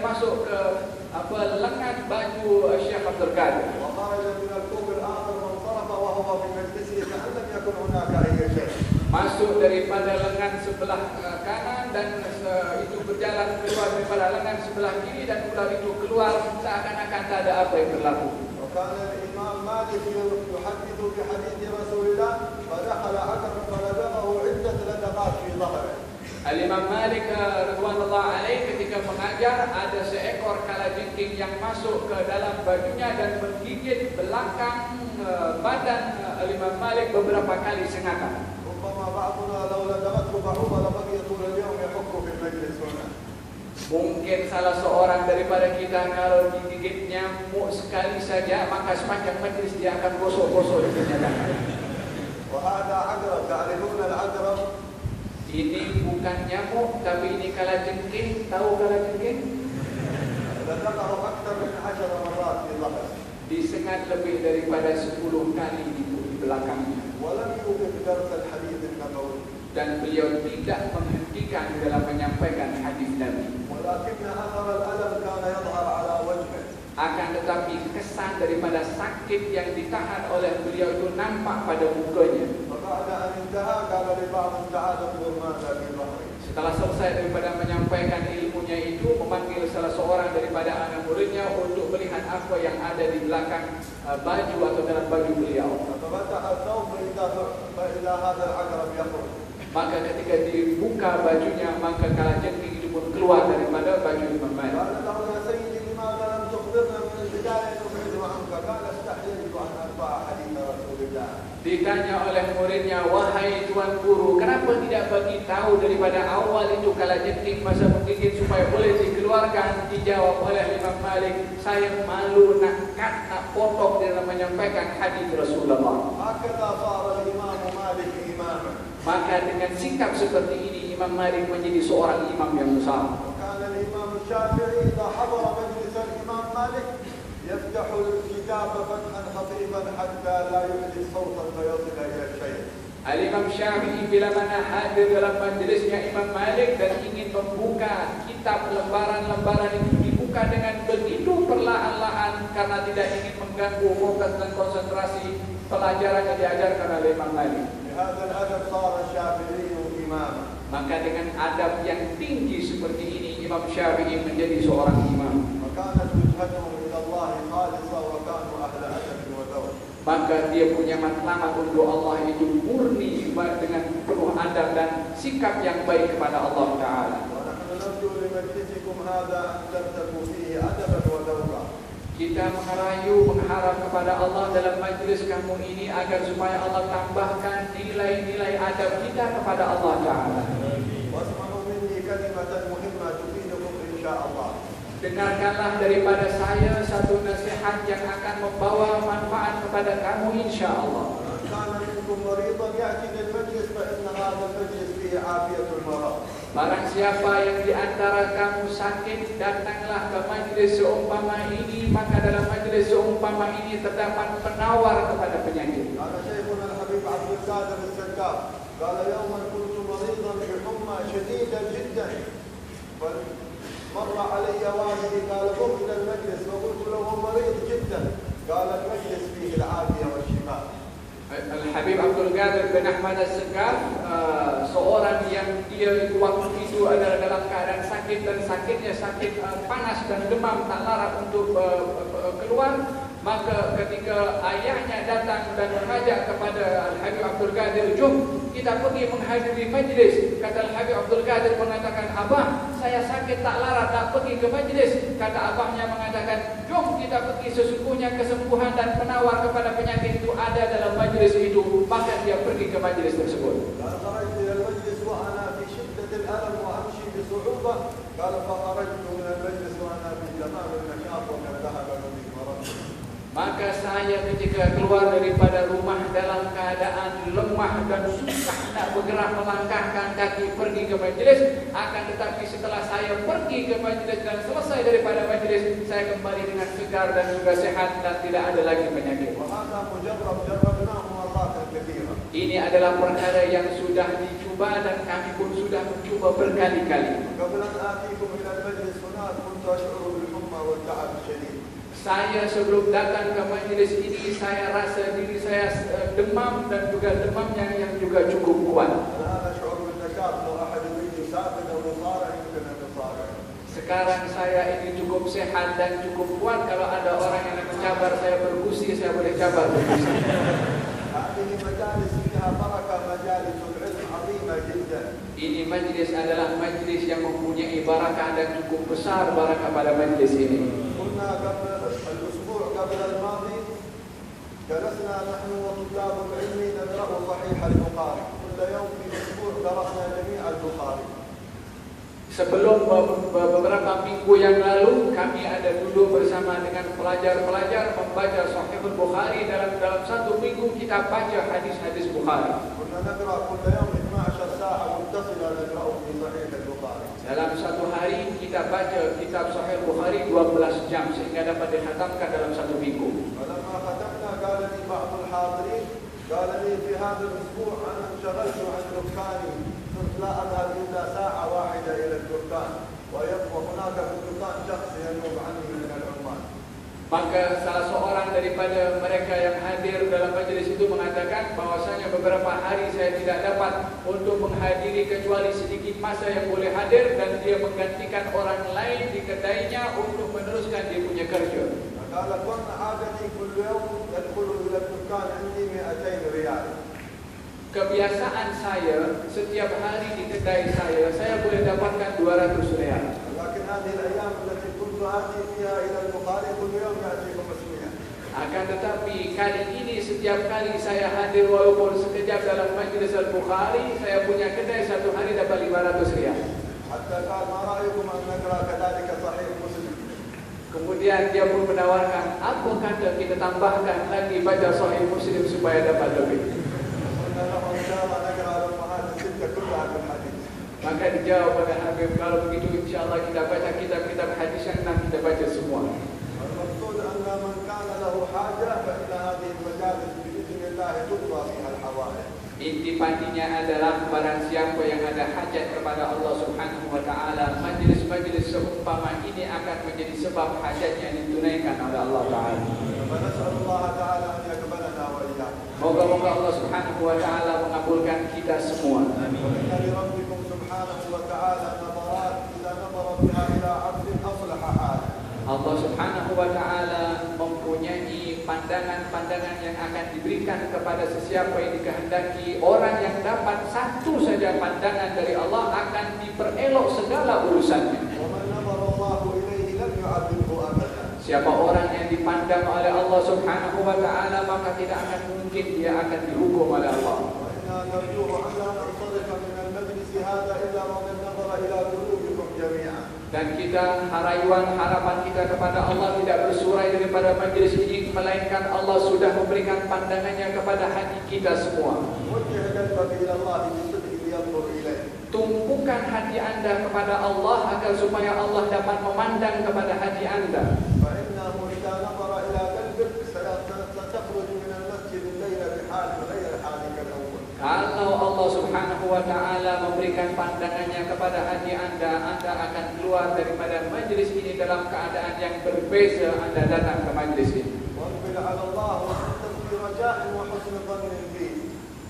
masuk ke lengan baju Syekh Abdul Qadir. Masuk daripada lengan sebelah kanan dan itu berjalan keluar daripada lengan sebelah kiri dan ular itu keluar seakan-akan tak ada apa yang berlaku. وكان الإمام مالك يحدث بحديث رسول الله فدخل عقرب فلدغه عدة لدغات في ظهره. Al-Imam Malik radhiyallahu alaihi ketika mengajar ada seekor kalajengking yang masuk ke dalam bajunya dan menggigit belakang badan Al-Imam Malik beberapa kali sengatan. ربما بعضنا لو لدغته بعوضة لبقي طول اليوم يحك في المجلس هنا. Mungkin salah seorang daripada kita kalau digigit nyamuk sekali saja maka sepanjang majlis dia akan gosok-gosok dinyatakan. وهذا عقرب تعرفون العقرب. Ini bukan nyamuk tapi ini kalajengking. Tahu kalajengking? لدغه أكثر من 10 مرات في ظهره. Disengat lebih daripada 10 kali di belakangnya. ولم يوقف درس الحديث النبوي. Dan beliau tidak menghentikan dalam menyampaikan hadis Nabi. ولكن أثر الألم كان يظهر على وجهه. Akan tetapi kesan daripada sakit yang ditahan oleh beliau itu nampak pada mukanya. فبعد أن انتهى قال لبعض تعال انظر ماذا في ظهري. Setelah selesai daripada menyampaikan ilmunya itu, memanggil salah seorang daripada anak muridnya untuk melihat apa yang ada di belakang baju atau dalam baju beliau. ففتح الثوب فإذا هذا العقرب يخرج. Maka ketika dibuka bajunya, maka kalajengking itu pun keluar daripada baju Imam Malik. قال له يا سيدي لماذا لم تخبرنا من البداية نبعد عنك؟ قال استحييت أن أتبع حديث رسول الله. Ditanya oleh muridnya, wahai tuan guru, kenapa tidak bagi tahu daripada awal itu kalajengking masa menggigit supaya boleh dikeluarkan? Dijawab oleh Imam Malik, saya malu nak cut, nak potong dalam menyampaikan hadis Rasulullah. هكذا صار الإمام مالك إماما. Maka dengan sikap seperti ini Imam Malik menjadi seorang imam yang besar. وكان الإمام الشافعي إذا حضر مجلس الإمام مالك يفتح الكتاب فتحا خفيفا حتى لا يؤذي صوتا فيصل إلى الشيء. Al-Imam Syafi'i bila mana hadir dalam majlisnya Imam Malik dan ingin membuka kitab lembaran-lembaran itu dibuka dengan begitu perlahan-lahan karena tidak ingin mengganggu fokus dan konsentrasi pelajaran yang diajarkan oleh Imam Malik. بهذا الأدب صار الشافعي إماما. Maka dengan adab yang tinggi seperti ini Imam Syafi'i menjadi seorang imam. وكانت وجهتهم إلى الله خالصة وكانوا أهل أدب وذوق. Maka dia punya matlamat untuk Allah itu murni dengan penuh adab dan sikap yang baik kepada Allah Ta'ala. ونحن نرجو لمجلسكم هذا أن ترتقوا فيه أدبا وذوقا. Kita mengharap kepada Allah dalam majlis kamu ini agar supaya Allah tambahkan nilai-nilai adab kita kepada Allah Ta'ala. واسمعوا مني كلمة مهمة تفيدكم إن شاء الله. Dengarkanlah daripada saya satu nasihat yang akan membawa manfaat kepada kamu insya Allah. كان منكم مريضا يأتي للمجلس فإن هذا المجلس فيه عافية المرض. Barang siapa yang di antara kamu sakit, datanglah ke majlis seumpama ini, maka dalam majlis seumpama ini terdapat penawar kepada penyakit. قال شيخنا الحبيب عبد القادر السقاف قال يوما كنت مريضا بحمى شديدة جدا فمر علي والدي قال قم إلى المجلس فقلت له مريض جدا قال المجلس فيه العافية والشفاء. Al-Habib Abdul Qadir bin Ahmad As-Sekar, seorang yang dia waktu itu adalah dalam keadaan sakit dan sakitnya sakit panas dan demam tak larat untuk keluar. Maka ketika ayahnya datang dan mengajak kepada Al-Habib Abdul Qadir, jom kita pergi menghadiri majlis. Kata Al-Habib Abdul Qadir mengatakan, abah saya sakit tak larat tak pergi ke majlis. Kata abahnya mengatakan, jom kita pergi, sesungguhnya kesembuhan dan penawar kepada penyakit itu ada dalam majlis itu. Maka dia pergi ke majlis tersebut. خرجت إلى المجلس وأنا في شدة الألم وأمشي بصعوبة قال فخرجت من المجلس وأنا في تمام النشاط وقد ذهب بي مرضي. Maka saya ketika keluar daripada rumah dalam keadaan lemah dan susah nak bergerak melangkahkan kaki pergi ke majlis. Akan tetapi setelah saya pergi ke majlis dan selesai daripada majlis, saya kembali dengan segar dan juga sehat dan tidak ada lagi penyakit. وهذا مجرب جربناه مرات كثيرة. Ini adalah perkara yang sudah dicuba dan kami pun sudah mencuba berkali-kali. قبل أن آتيكم إلى المجلس هناك كنت أشعر بالحمى والتعب الشديد. Saya sebelum datang ke majlis ini, saya rasa diri saya demam dan juga demam yang juga cukup kuat. الآن أشعر بالنشاط لو أحد يريد يسافر أو يصارع يمكن أن يصارع. Sekarang saya ini cukup sehat dan cukup kuat. Kalau ada orang yang mencabar saya bergusi, saya boleh cabar bergusi. هذه مجالس فيها بركة، مجالس العلم عظيمة جدا. Ini majlis adalah majlis yang mempunyai barakah dan cukup besar barakah pada majlis ini. كنا الأسبوع قبل الماضي جلسنا نحن وطلاب العلم نقرأ صحيح البخاري، كل يوم في الأسبوع درسنا جميع البخاري. Sebelum beberapa minggu yang lalu, kami ada duduk bersama dengan pelajar-pelajar membaca Sahihul Bukhari. Dalam satu minggu kita baca hadis-hadis Bukhari. كنا نقرأ كل يوم 12 ساعة متصلة نقرأ في صحيح البخاري. Dalam satu hari kita baca kitab Sahih Bukhari 12 jam sehingga dapat dihatamkan dalam satu minggu. فلما ختمنا قال لي بعض الحاضرين قال لي في هذا الأسبوع أنا انشغلت عن دكاني، كنت لا أذهب إلا ساعة واحدة إلى الدكان، وهناك في الدكان شخص ينوب عني من العمال. Maka salah seorang daripada mereka yang hadir dalam majlis itu mengatakan bahwasanya beberapa hari saya tidak dapat untuk menghadiri kecuali sedikit masa yang boleh hadir, dan dia menggantikan orang lain di kedainya untuk meneruskan dia punya kerja. قال كنت عادتي كل يوم يدخل إلى الدكان عندي 200 ريال. Kebiasaan saya setiap hari di kedai saya boleh dapatkan 200 rial. لكن هذه الأيام التي كنت آتي فيها إلى البخاري كل يوم يأتي 500. Akan tetapi kali ini setiap kali saya hadir walaupun sekejap dalam majlis Al-Bukhari, saya punya kedai satu hari dapat 500 rial. حتى قال ما رأيكم أن نقرأ كذلك صحيح مسلم. Kemudian dia pun menawarkan, apa kata kita tambahkan lagi baca Sahih Muslim supaya dapat lebih. قلنا له إن شاء الله نقرأ الأمهات الستة كلها في الحديث. Maka dijawab oleh Habib, kalau begitu insyaAllah kita baca kitab-kitab hadis yang 6 kita baca semua. المقصود أن من كان له حاجة فإن هذه المجالس بإذن الله تقضى فيها الحوائج. Intipantinya adalah barang siapa yang ada hajat kepada Allah Subhanahu wa taala, majlis-majlis seumpama ini akan menjadi sebab hajatnya ditunaikan oleh Allah taala. فنسأل الله تعالى أن يقبلنا وإياكم. Moga-moga Allah Subhanahu wa taala mengabulkan kita semua. وإن لربكم سبحانه وتعالى نظرات إذا نظر بها إلى عبد أصلح حاله. Allah Subhanahu wa taala mempunyai pandangan-pandangan yang akan diberikan kepada sesiapa yang dikehendaki. Orang yang dapat satu saja pandangan dari Allah akan diperelok segala urusannya. ومن نظر الله إليه لم يعذبه أبدا. Siapa orang yang dipandang oleh Allah Subhanahu wa taala, maka tidak akan mungkin dia akan dihukum oleh Allah. وإنا نرجو أن لا ننصرف من المجلس هذا إلا ومن نظر إلى قلوبكم جميعا. Dan kita harapan kita kepada Allah tidak bersurai daripada majlis ini, melainkan Allah sudah memberikan pandangannya kepada hati kita semua. وجه قلبك إلى الله بصدق لينظر إليه. Tumpukan hati anda kepada Allah agar supaya Allah dapat memandang kepada hati anda. فإنه إذا نظر إلى قلبك ستخرج من المسجد الليلة بحال غير حالك الأول. Kalau Allah Subhanahu wa taala memberikan pandangannya kepada hati anda akan keluar daripada majlis ini dalam keadaan yang berbeza anda datang ke majlis ini. وانقل على الله وانتم في رجاء وحسن ظن فيه.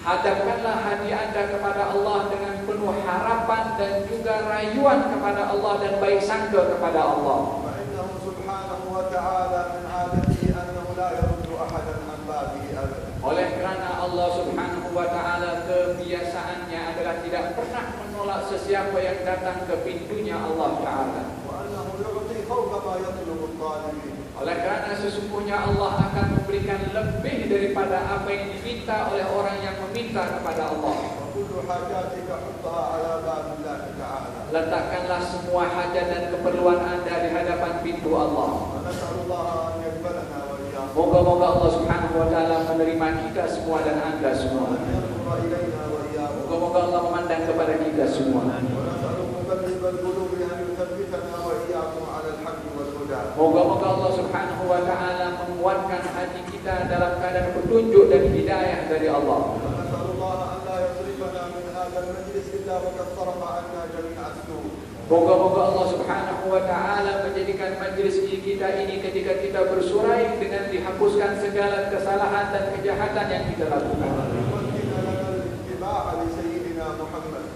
Hadapkanlah hati anda kepada Allah dengan penuh harapan dan juga rayuan kepada Allah dan baik sangka kepada Allah. فإنه سبحانه وتعالى من عادته أنه لا يرد أحدا عن بابه أبدا. Oleh kerana Allah Subhanahu wa taala kebiasaannya adalah tidak pernah menolak sesiapa yang datang ke pintunya Allah taala. وأنه يعطي فوق ما يطلب الطالبين. Oleh kerana sesungguhnya Allah akan memberikan lebih daripada apa yang diminta oleh orang yang meminta kepada Allah. وكل حاجاتك حطها على باب الله تعالى. Letakkanlah semua hajat dan keperluan anda di hadapan pintu Allah. ونسأل الله أن يقبلنا وإياكم. Moga-moga Allah Subhanahu wa taala menerima kita semua dan anda semua. وأن ينظر إلينا وإياكم. Moga-moga Allah memandang kepada kita semua. ونسأل مقلب القلوب أن يثبتنا وإياكم على الحق والهدى. Moga-moga Allah Subhanahu wa taala menguatkan hati kita dalam keadaan petunjuk dan hidayah dari Allah. ونسأل الله أن لا يصرفنا من هذا المجلس إلا وقد صرف عنا جميع السوء. Moga-moga Allah Subhanahu wa taala menjadikan majlis kita ini ketika kita bersurai dengan dihapuskan segala kesalahan dan kejahatan yang kita lakukan.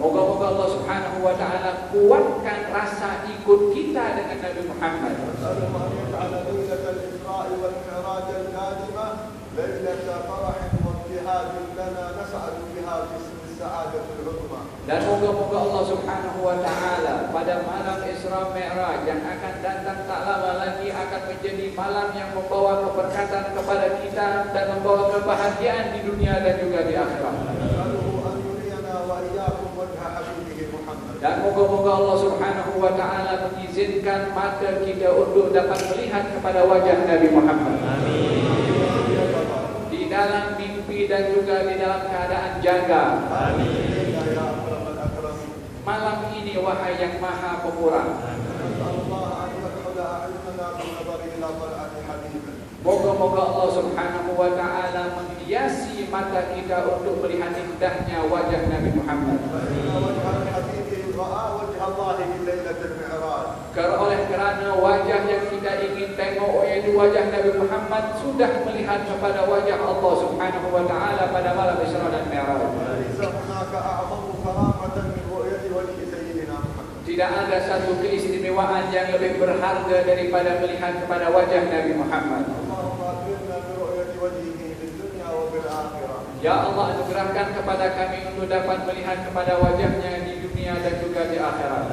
Moga-moga Allah Subhanahu wa taala kuatkan rasa ikut kita dengan Nabi Muhammad. Dan moga-moga Allah Subhanahu wa taala pada malam Isra Mi'raj yang akan datang tak lama lagi akan menjadi malam yang membawa keberkatan kepada kita dan membawa kebahagiaan di dunia dan juga di akhirat. Dan moga-moga Allah Subhanahu wa taala mengizinkan mata kita untuk dapat melihat kepada wajah Nabi Muhammad. Amin. Di dalam mimpi dan juga di dalam keadaan jaga. Amin. Malam ini wahai yang maha pemurah, moga-moga Allah Subhanahu wa taala menghiasi mata kita untuk melihat indahnya wajah Nabi Muhammad. Kerana wajah yang kita ingin tengok yaitu wajah Nabi Muhammad sudah melihat kepada wajah Allah Subhanahu wa taala pada malam Isra dan Mi'raj. Tidak ada satu keistimewaan yang lebih berharga daripada melihat kepada wajah Nabi Muhammad. Ya Allah, anugerahkan kepada kami untuk dapat melihat kepada wajahnya di dunia dan juga di akhirat.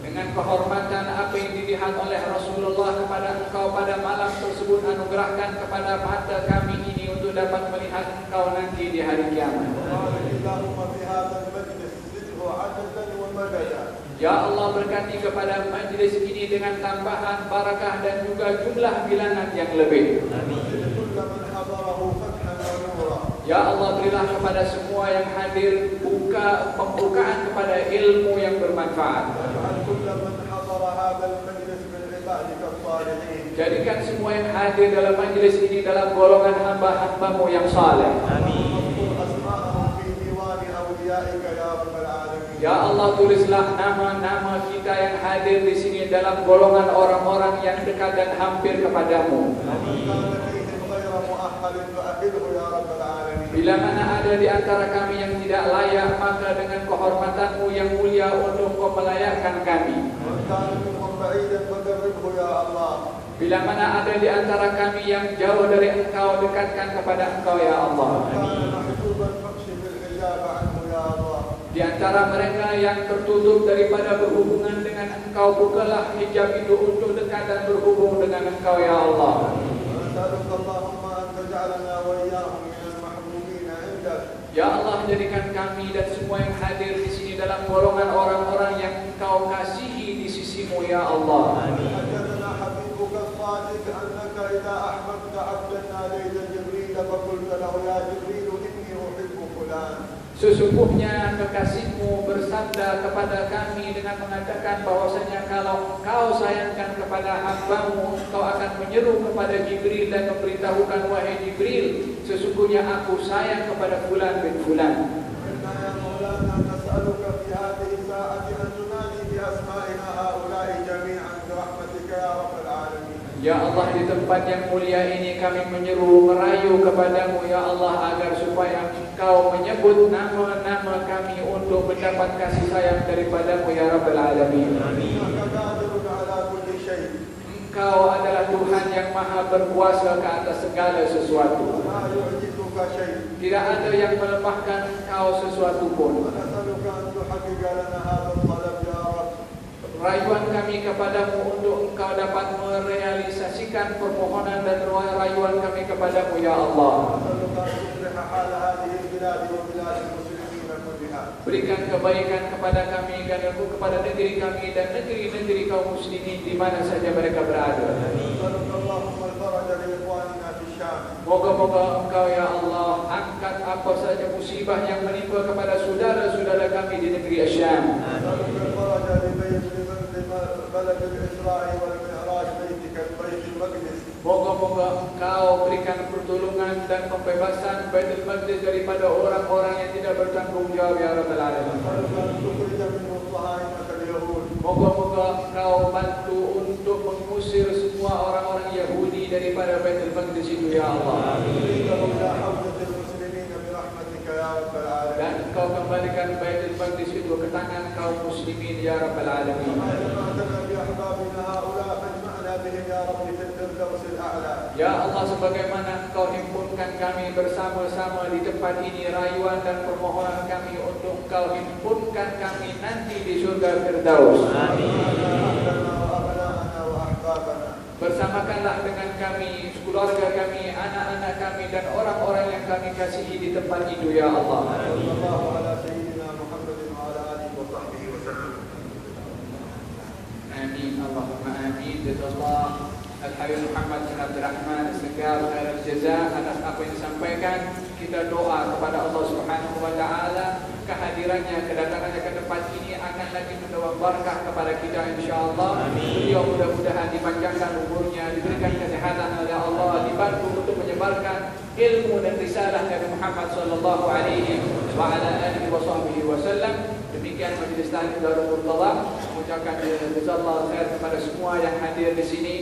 Dengan kehormatan apa yang dilihat oleh Rasulullah kepada engkau pada malam tersebut, anugerahkan kepada mata kami ini untuk dapat melihat engkau nanti di hari kiamat. Ya Allah, berkati kepada majlis ini dengan tambahan barakah dan juga jumlah bilangan yang lebih. Ya Allah, berilah kepada semua yang hadir pembukaan kepada ilmu yang bermanfaat. Jadikan semua yang hadir dalam majlis ini dalam golongan hamba-hambamu yang saleh. Amin. Ya Allah, tulislah nama-nama kita yang hadir di sini dalam golongan orang-orang yang dekat dan hampir kepadamu. Bila mana ada di antara kami yang tidak layak, maka dengan kehormatanmu yang mulia untuk Kau melayakkan kami. Bila mana ada di antara kami yang jauh dari Engkau, dekatkan kepada Engkau ya Allah. Di antara mereka yang tertutup daripada berhubungan dengan Engkau, bukalah hijab itu untuk dekat dan berhubung dengan Engkau ya Allah. Ya Allah, jadikan kami dan semua yang hadir di sini dalam golongan orang-orang yang Engkau kasihi di sisimu ya Allah. Sesungguhnya kekasihmu bersabda kepada kami dengan mengatakan bahwasanya kalau Kau sayangkan kepada hambamu, Kau akan menyeru kepada Jibril dan memberitahukan, wahai Jibril, sesungguhnya aku sayang kepada fulan bin fulan. Ya Allah, di tempat yang mulia ini kami menyeru, merayu kepadamu ya Allah, agar supaya Engkau menyebut nama-nama kami untuk mendapat kasih sayang daripadamu ya Rabbal Alamin. Engkau adalah Tuhan yang maha berkuasa ke atas segala sesuatu. Tidak ada yang melemahkan Engkau sesuatu pun. Rayuan kami kepadamu untuk Engkau dapat merealisasikan permohonan dan rayuan kami kepadamu ya Allah. Berikan kebaikan kepada kami dan kepada negeri kami dan negeri-negeri kaum muslimin di mana saja mereka berada. Moga-moga Engkau ya Allah angkat apa saja musibah yang menimpa kepada saudara-saudara kami di negeri Syam. بلد الإسراء والمعراج بيتك البيت المقدس Moga-moga Engkau berikan pertolongan dan pembebasan Baitul Maqdis daripada orang-orang yang tidak bertanggung jawab ya Rabbal Alamin. Moga-moga Engkau bantu untuk mengusir semua orang-orang Yahudi daripada Baitul Maqdis itu ya Allah. Dan Engkau kembalikan Baitul Maqdis itu ke tangan kaum muslimin ya Rabbal Alamin. Ya Allah, sebagaimana Engkau himpunkan kami bersama-sama di tempat ini, rayuan dan permohonan kami untuk Engkau himpunkan kami nanti di surga Firdaus. Bersamakanlah dengan kami, keluarga kami, anak-anak kami dan orang-orang yang kami kasihi di tempat itu ya Allah. Amin, Allahumma amin. Jazakallah Al-Habib Muhammad bin Abdul Rahman As-Segar khairal jaza atas apa yang disampaikan. Kita doa kepada Allah Subhanahu wa taala kehadirannya, kedatangannya ke tempat ini akan lagi membawa berkah kepada kita insyaallah. Beliau mudah-mudahan dipanjangkan umurnya, diberikan kesehatan oleh Allah, dibantu untuk menyebarkan ilmu dan risalah Nabi Muhammad sallallahu alaihi wa ala alihi wasallam. Demikian majlis taklim Darul Murtada, mengucapkan jazakallahu khair kepada semua yang hadir di sini.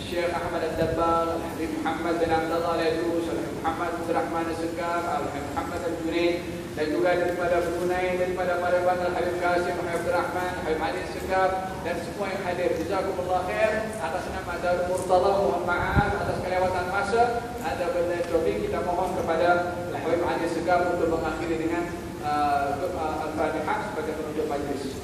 Syekh Ahmad Ad-Dabbar, Habib Muhammad bin Abdullah Al-Idrus, Muhammad bin Rahman As-Segar, Muhammad Al-Junaid, dan juga daripada Brunei, daripada Maraban, Habib Qasim, Habib Rahman, Habib Ali As-Segar, dan semua yang hadir. Jazakumullah khair. Atas nama Darul Murtada, mohon maaf atas kelewatan masa. Ada benda topik kita mohon kepada Habib Ali As-Segar untuk mengakhiri dengan Al-Fatihah sebagai penutup majlis.